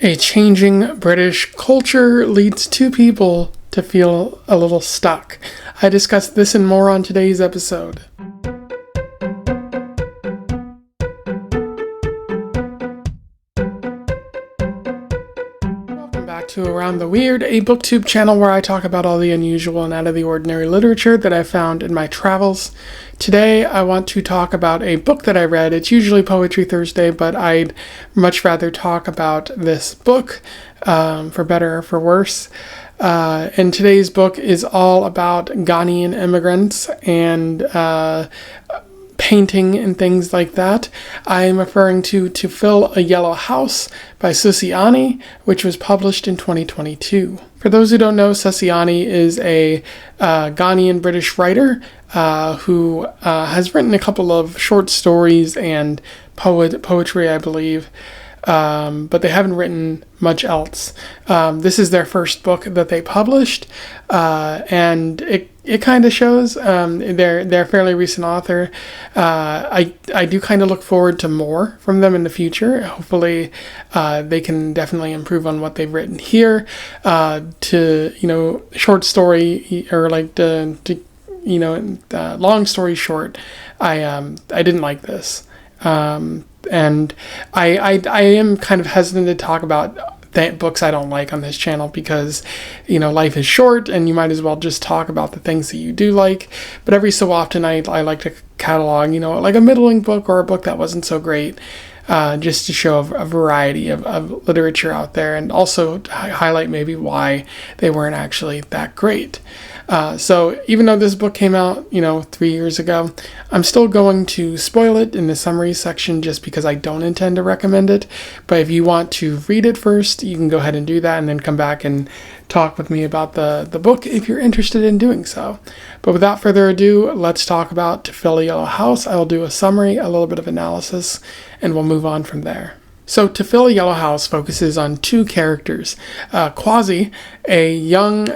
A changing British culture leads two people to feel a little stuck. I discuss this and more on today's episode. Welcome back to Around the Weird, a booktube channel where I talk about all the unusual and out of the ordinary literature that I found in my travels. Today I want to talk about a book that I read. It's usually Poetry Thursday, but I'd much rather talk about this book, for better or for worse. And today's book is all about Ghanian immigrants and painting and things like that. I am referring to Fill a Yellow House by Sussie Anie, which was published in 2022. For those who don't know, Sussie Anie is a Ghanaian British writer who has written a couple of short stories and poetry, I believe. But they haven't written much else. This is their first book that they published, and it kind of shows. They're a fairly recent author. I do kind of look forward to more from them in the future. Hopefully, they can definitely improve on what they've written here. Short story or long story short, I didn't like this. And I am kind of hesitant to talk about books I don't like on this channel because, life is short and you might as well just talk about the things that you do like. But every so often I like to catalog, like a middling book or a book that wasn't so great, just to show a variety of literature out there and also highlight maybe why they weren't actually that great. So even though this book came out, 3 years ago, I'm still going to spoil it in the summary section just because I don't intend to recommend it. But if you want to read it first, you can go ahead and do that and then come back and talk with me about the book if you're interested in doing so. But without further ado, let's talk about To Fill a Yellow House. I'll do a summary, a little bit of analysis, and we'll move on from there. So To Fill a Yellow House focuses on two characters. Kwasi, a young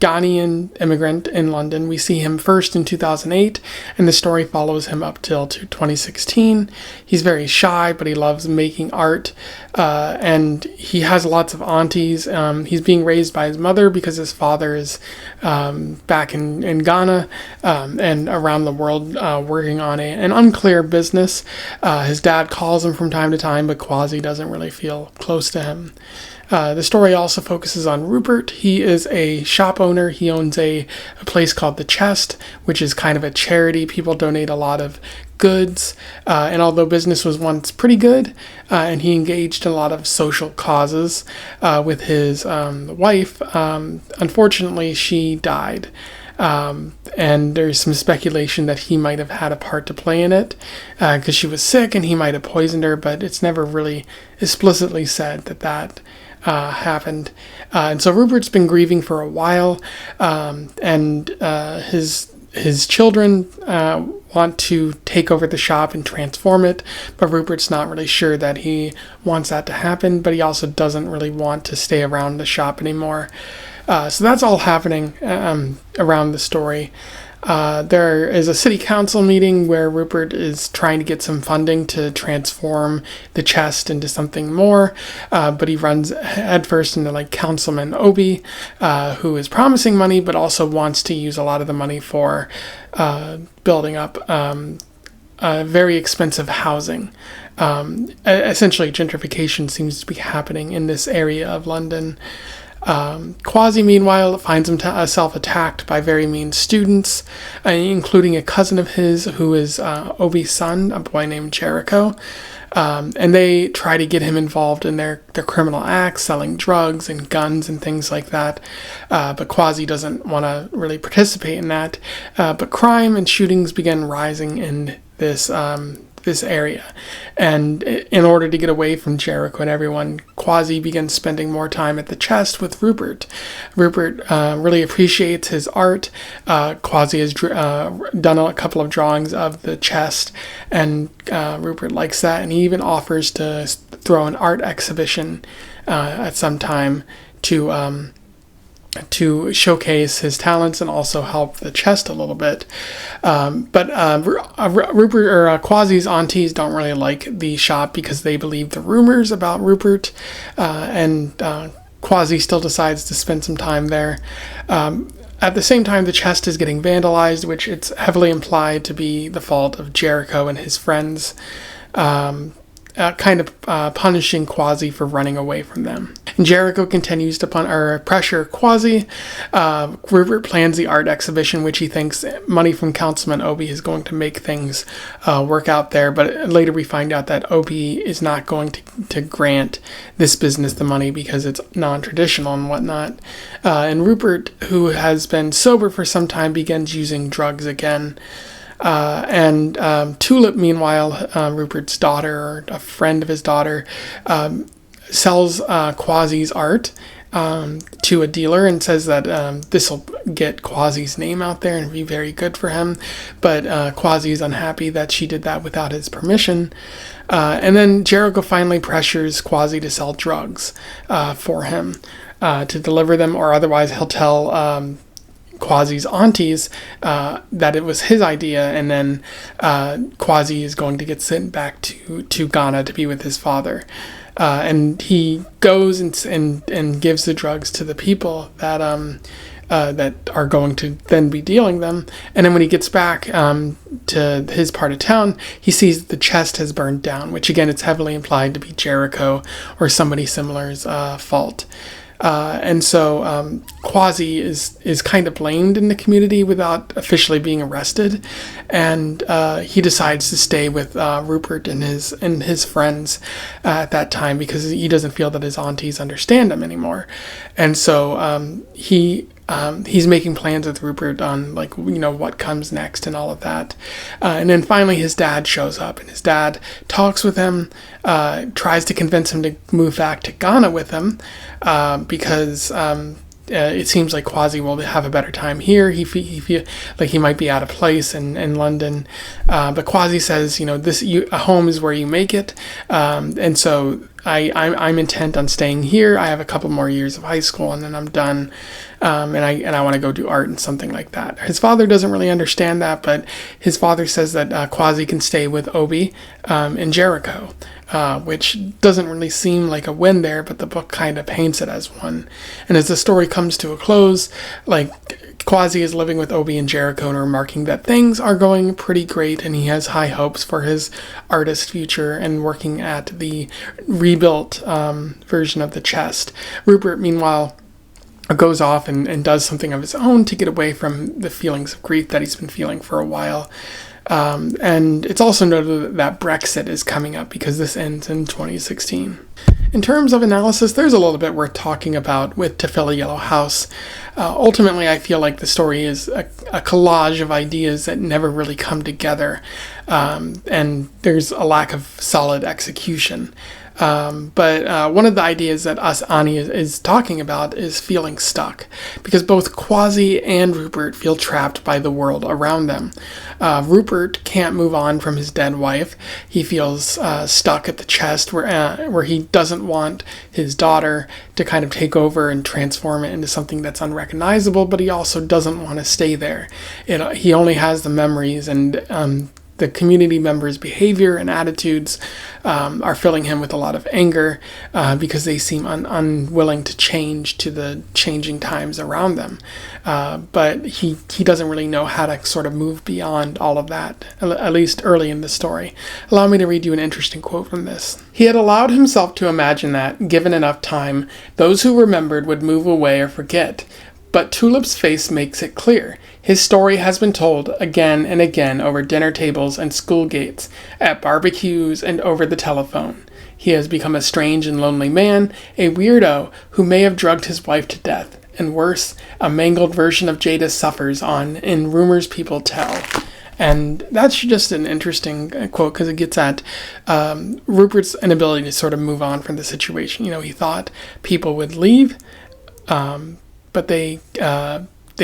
Ghanaian immigrant in London. We see him first in 2008, and the story follows him up till 2016. He's very shy, but he loves making art, and he has lots of aunties. He's being raised by his mother because his father is back in Ghana and around the world working on an unclear business. His dad calls him from time to time, but Kwasi doesn't really feel close to him. The story also focuses on Rupert. He is a shop owner. He owns a place called The Chest, which is kind of a charity. People donate a lot of goods, and although business was once pretty good, and he engaged in a lot of social causes with his wife, unfortunately she died. And there's some speculation that he might have had a part to play in it because she was sick and he might have poisoned her, but it's never really explicitly said that happened. And so Rupert's been grieving for a while, and his children want to take over the shop and transform it, but Rupert's not really sure that he wants that to happen, but he also doesn't really want to stay around the shop anymore. So that's all happening around the story. There is a city council meeting where Rupert is trying to get some funding to transform the chest into something more, but he runs headfirst into Councilman Obi, who is promising money but also wants to use a lot of the money for building up very expensive housing. Essentially, gentrification seems to be happening in this area of London. Kwasi, meanwhile, finds himself attacked by very mean students, including a cousin of his who is Obi's son, a boy named Jericho. And they try to get him involved in their criminal acts, selling drugs and guns and things like that. But Kwasi doesn't want to really participate in that. But crime and shootings begin rising in this area, and in order to get away from Jericho and everyone, Kwasi begins spending more time at the Chest with Rupert. Rupert really appreciates his art. Kwasi has done a couple of drawings of the Chest, and Rupert likes that, and he even offers to throw an art exhibition at some time to to showcase his talents and also help the chest a little bit. But Rupert or Kwasi's aunties don't really like the shop because they believe the rumors about Rupert, and Kwasi still decides to spend some time there. At the same time, the chest is getting vandalized, which it's heavily implied to be the fault of Jericho and his friends, punishing Kwasi for running away from them. And Jericho continues to pressure Kwasi. Rupert plans the art exhibition, which he thinks money from Councilman Obi is going to make things work out there. But later we find out that Obi is not going to grant this business the money because it's non-traditional and whatnot. And Rupert, who has been sober for some time, begins using drugs again. And Tulip, meanwhile, Rupert's daughter, or a friend of his daughter, sells Kwasi's art to a dealer and says that this will get Kwasi's name out there and be very good for him. But Kwasi is unhappy that she did that without his permission. And then Jericho finally pressures Kwasi to sell drugs for him, to deliver them, or otherwise he'll tell Kwasi's aunties that it was his idea, and then Kwasi is going to get sent back to Ghana to be with his father. And he goes and gives the drugs to the people that are going to then be dealing them. And then when he gets back to his part of town, he sees that the chest has burned down, which again, it's heavily implied to be Jericho or somebody similar's fault. And so Kwasi is kind of blamed in the community without officially being arrested, and he decides to stay with Rupert and his friends at that time because he doesn't feel that his aunties understand him anymore, and so he's making plans with Rupert on what comes next and all of that. And then finally his dad shows up, and his dad talks with him, tries to convince him to move back to Ghana with him, because it seems like Kwasi will have a better time here. He feel like he might be out of place in London. But Kwasi says, a home is where you make it. And so I'm intent on staying here. I have a couple more years of high school and then I'm done. And I want to go do art and something like that. His father doesn't really understand that, but his father says that Kwasi can stay with Obi in Jericho, which doesn't really seem like a win there, but the book kind of paints it as one. And as the story comes to a close, Kwasi is living with Obi in Jericho and remarking that things are going pretty great and he has high hopes for his artist future and working at the rebuilt version of the chest. Rupert, meanwhile, goes off and does something of his own to get away from the feelings of grief that he's been feeling for a while. And it's also noted that Brexit is coming up because this ends in 2016. In terms of analysis, there's a little bit worth talking about with To Fill a Yellow House. Ultimately, I feel like the story is a collage of ideas that never really come together, and there's a lack of solid execution. But one of the ideas that Anie is talking about is feeling stuck, because both Kwasi and Rupert feel trapped by the world around them. Rupert can't move on from his dead wife. He feels stuck at the chest where he doesn't want his daughter to kind of take over and transform it into something that's unrecognizable, but he also doesn't want to stay there. He only has the memories, and the community members' behavior and attitudes are filling him with a lot of anger because they seem unwilling to change to the changing times around them. But he doesn't really know how to sort of move beyond all of that, at least early in the story. Allow me to read you an interesting quote from this. He had allowed himself to imagine that, given enough time, those who remembered would move away or forget. But Tulip's face makes it clear. His story has been told again and again over dinner tables and school gates, at barbecues and over the telephone. He has become a strange and lonely man, a weirdo who may have drugged his wife to death, and worse, a mangled version of Jada suffers on in rumors people tell. And that's just an interesting quote because it gets at Rupert's inability to sort of move on from the situation. He thought people would leave, but they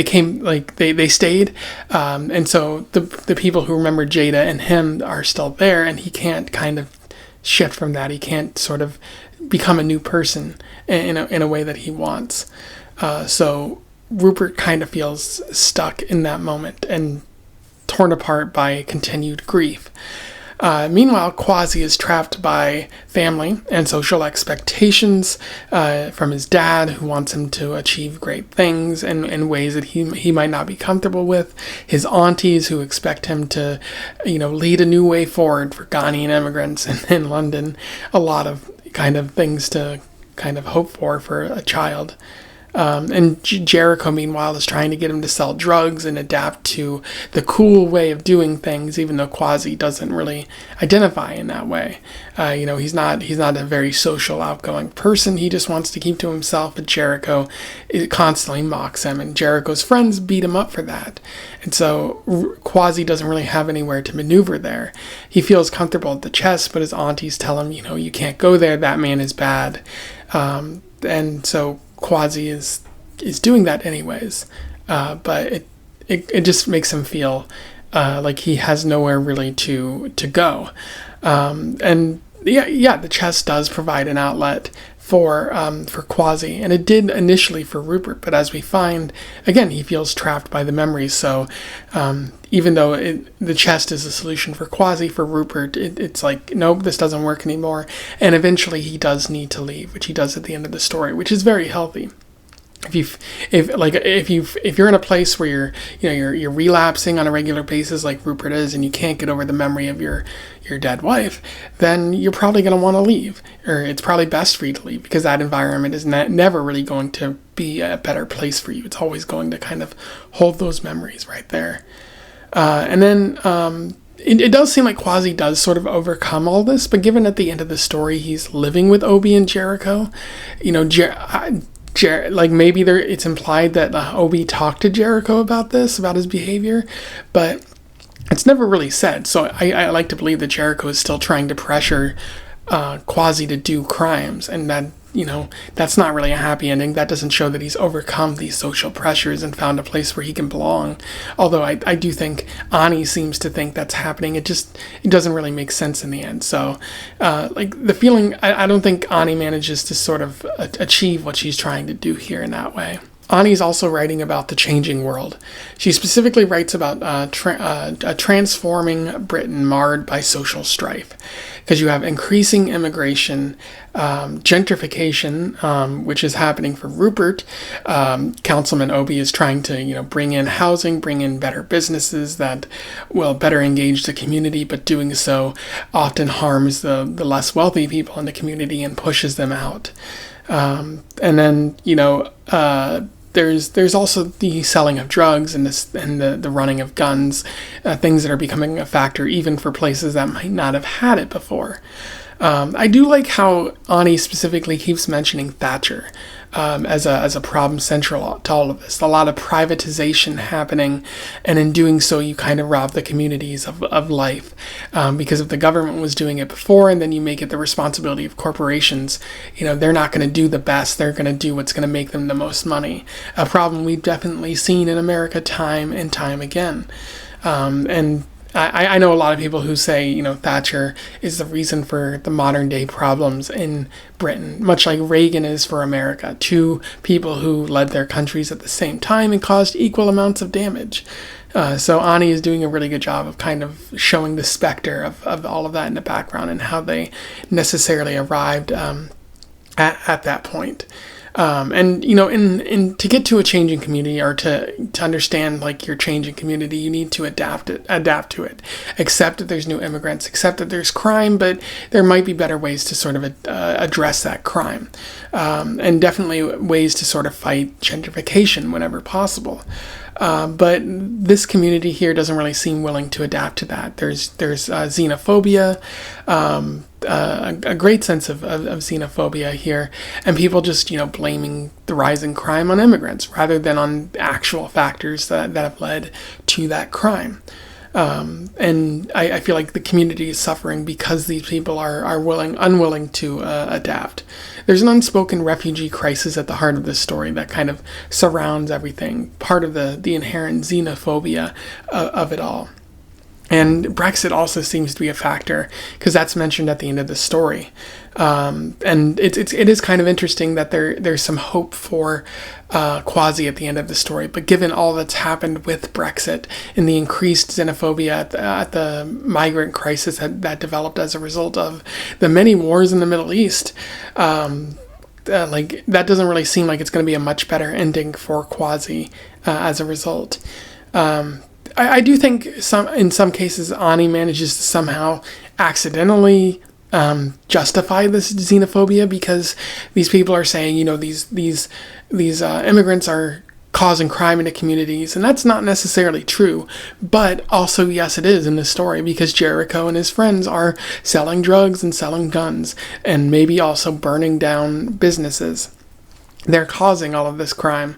came, they stayed, and so the people who remember Jada and him are still there, and he can't kind of shift from that. He can't sort of become a new person in a way that he wants. So Rupert kind of feels stuck in that moment and torn apart by continued grief. Meanwhile, Kwasi is trapped by family and social expectations from his dad, who wants him to achieve great things in ways that he might not be comfortable with. His aunties, who expect him to, lead a new way forward for Ghanaian immigrants in London. A lot of kind of things to kind of hope for a child. And Jericho, meanwhile, is trying to get him to sell drugs and adapt to the cool way of doing things, even though Kwasi doesn't really identify in that way. He's not a very social, outgoing person. He just wants to keep to himself, but Jericho constantly mocks him, and Jericho's friends beat him up for that. And so Kwasi doesn't really have anywhere to maneuver there. He feels comfortable at the chest, but his aunties tell him, you can't go there, that man is bad. And so Kwasi is doing that anyways, but it just makes him feel like he has nowhere really to go, and the chest does provide an outlet for Kwasi, and it did initially for Rupert, but as we find, again, he feels trapped by the memories. So even though the chest is a solution for Kwasi, for Rupert, it's like, nope, this doesn't work anymore, and eventually he does need to leave, which he does at the end of the story, which is very healthy. If you're in a place where you're relapsing on a regular basis like Rupert is, and you can't get over the memory of your dead wife, then you're probably going to want to leave, or it's probably best for you to leave, because that environment is never really going to be a better place for you. It's always going to kind of hold those memories right there. And then it does seem like Kwasi does sort of overcome all this, but given at the end of the story he's living with Obi and Jericho, maybe it's implied that Obi talked to Jericho about his behavior, but it's never really said. So I like to believe that Jericho is still trying to pressure Kwasi to do crimes, and that that's not really a happy ending. That doesn't show that he's overcome these social pressures and found a place where he can belong. Although I do think Anie seems to think that's happening. It doesn't really make sense in the end. So the feeling, I don't think Anie manages to sort of achieve what she's trying to do here in that way. Anie's also writing about the changing world. She specifically writes about a transforming Britain marred by social strife, because you have increasing immigration, gentrification, which is happening for Rupert. Councilman Obi is trying to bring in housing, bring in better businesses that will better engage the community, but doing so often harms the less wealthy people in the community and pushes them out. And then there's also the selling of drugs and the running of guns, things that are becoming a factor even for places that might not have had it before. I do like how Anie specifically keeps mentioning Thatcher as a problem central to all of this. A lot of privatization happening, and in doing so you kind of rob the communities of life, because if the government was doing it before and then you make it the responsibility of corporations, they're not going to do the best. They're going to do what's going to make them the most money. A problem we've definitely seen in America time and time again. And I know a lot of people who say, Thatcher is the reason for the modern day problems in Britain, much like Reagan is for America, two people who led their countries at the same time and caused equal amounts of damage. So Anie is doing a really good job of kind of showing the specter of all of that in the background and how they necessarily arrived at that point. And to get to a changing community, or to understand like your changing community, you need to adapt to it, accept that there's new immigrants, accept that there's crime, but there might be better ways to sort of address that crime, and definitely ways to sort of fight gentrification whenever possible. But this community here doesn't really seem willing to adapt to that. There's xenophobia, a great sense of xenophobia here, and people just blaming the rising crime on immigrants rather than on actual factors that have led to that crime. And I feel like the community is suffering because these people are unwilling to adapt. There's an unspoken refugee crisis at the heart of this story that kind of surrounds everything, part of the inherent xenophobia of it all. And Brexit also seems to be a factor because that's mentioned at the end of the story. And it is kind of interesting that there's some hope for Kwasi at the end of the story. But given all that's happened with Brexit and the increased xenophobia at the migrant crisis that developed as a result of the many wars in the Middle East, like that doesn't really seem like it's going to be a much better ending for Kwasi as a result. I do think in some cases Anie manages to somehow accidentally justify this xenophobia because these people are saying, these immigrants are causing crime into communities, and that's not necessarily true. But also, yes, it is in this story because Jericho and his friends are selling drugs and selling guns and maybe also burning down businesses. They're causing all of this crime.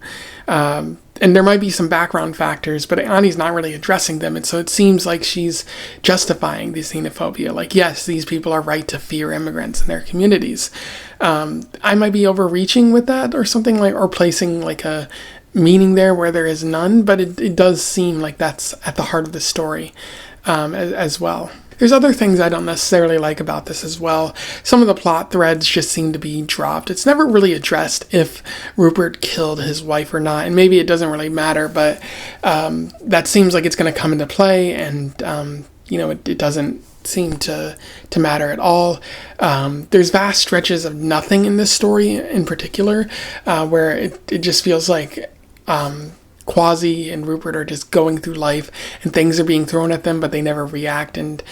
And there might be some background factors, but Anie's not really addressing them. And so it seems like she's justifying the xenophobia. Like, yes, these people are right to fear immigrants in their communities. I might be overreaching with that or something or placing like a meaning there where there is none, but it does seem like that's at the heart of the story as well. There's other things I don't necessarily like about this as well. Some of the plot threads just seem to be dropped. It's never really addressed if Rupert killed his wife or not, and maybe it doesn't really matter, but that seems like it's going to come into play, and it doesn't seem to matter at all. There's vast stretches of nothing in this story in particular, where it just feels like Kwasi and Rupert are just going through life and things are being thrown at them, but they never react. And,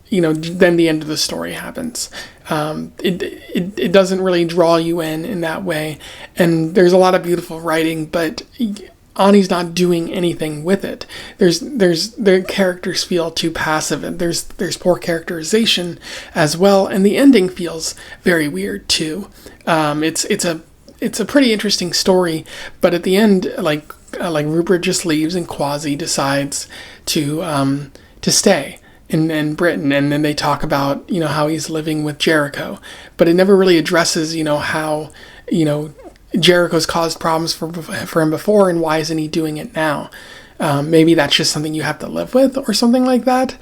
then the end of the story happens. It doesn't really draw you in that way. And there's a lot of beautiful writing, but Anie's not doing anything with it. The characters feel too passive, and there's poor characterization as well. And the ending feels very weird too. It's a pretty interesting story, but at the end, like Rupert just leaves and Kwasi decides to stay in Britain, and then they talk about how he's living with Jericho, but it never really addresses how Jericho's caused problems for him before, and why isn't he doing it now? Maybe that's just something you have to live with or something like that.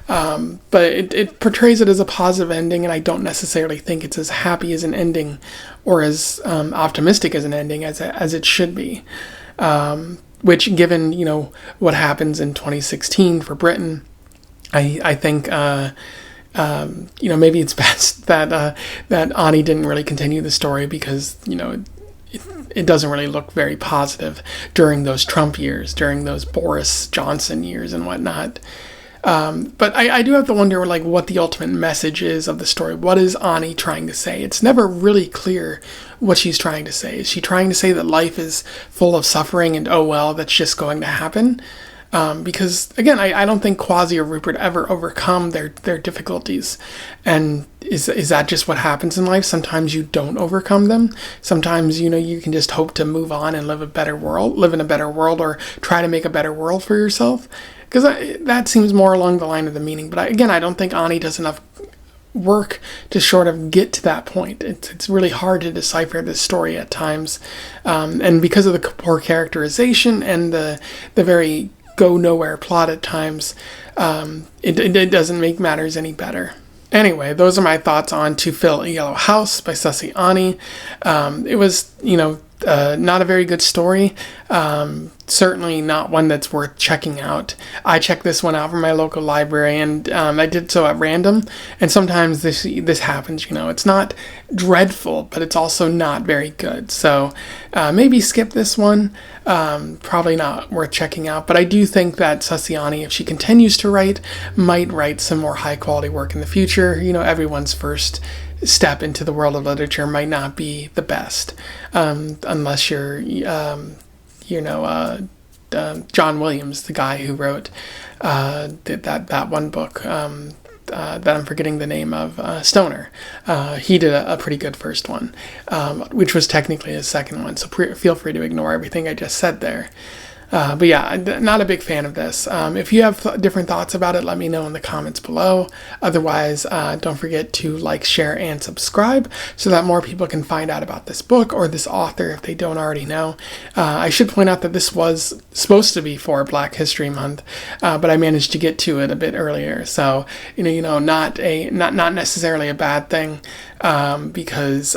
But it portrays it as a positive ending, and I don't necessarily think it's as happy as an ending or as optimistic as an ending as it should be. Which, given, what happens in 2016 for Britain, I think, maybe it's best that Anie didn't really continue the story because, it doesn't really look very positive during those Trump years, during those Boris Johnson years and whatnot. But I do have to wonder, what the ultimate message is of the story. What is Anie trying to say? It's never really clear what she's trying to say. Is she trying to say that life is full of suffering and, oh, well, that's just going to happen? Because, again, I don't think Kwasi or Rupert ever overcome their difficulties. And is that just what happens in life? Sometimes you don't overcome them. Sometimes, you can just hope to move on and live in a better world, or try to make a better world for yourself. Because that seems more along the line of the meaning. But I don't think Anie does enough work to sort of get to that point. It's really hard to decipher this story at times. And because of the poor characterization and the very go-nowhere plot at times, it doesn't make matters any better. Anyway, those are my thoughts on To Fill a Yellow House by Sussie Anie. It was, not a very good story. Certainly not one that's worth checking out. I checked this one out from my local library, and I did so at random. And sometimes this happens. It's not dreadful, but it's also not very good. So maybe skip this one. Probably not worth checking out. But I do think that Sussie Anie, if she continues to write, might write some more high quality work in the future. Everyone's first step into the world of literature might not be the best, unless you're, John Williams, the guy who wrote that one book that I'm forgetting the name of, Stoner. He did a pretty good first one, which was technically his second one. So feel free to ignore everything I just said there. But yeah, not a big fan of this. If you have different thoughts about it, let me know in the comments below. Otherwise, don't forget to like, share, and subscribe so that more people can find out about this book or this author if they don't already know. I should point out that this was supposed to be for Black History Month, but I managed to get to it a bit earlier. So, not necessarily a bad thing, because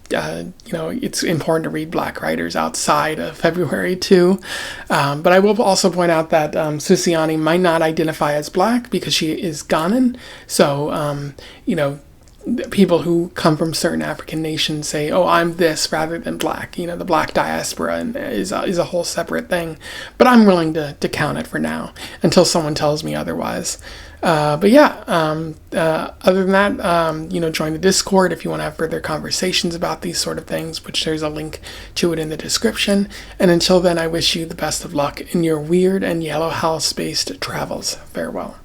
it's important to read Black writers outside of February too. But I will also point out that Sussie Anie might not identify as Black because she is Ghanaian. So, people who come from certain African nations say, "Oh, I'm this," rather than Black. The Black diaspora is a whole separate thing. But I'm willing to count it for now until someone tells me otherwise. But yeah, other than that, join the Discord if you want to have further conversations about these sort of things, which there's a link to it in the description. And until then, I wish you the best of luck in your weird and yellow house-based travels. Farewell.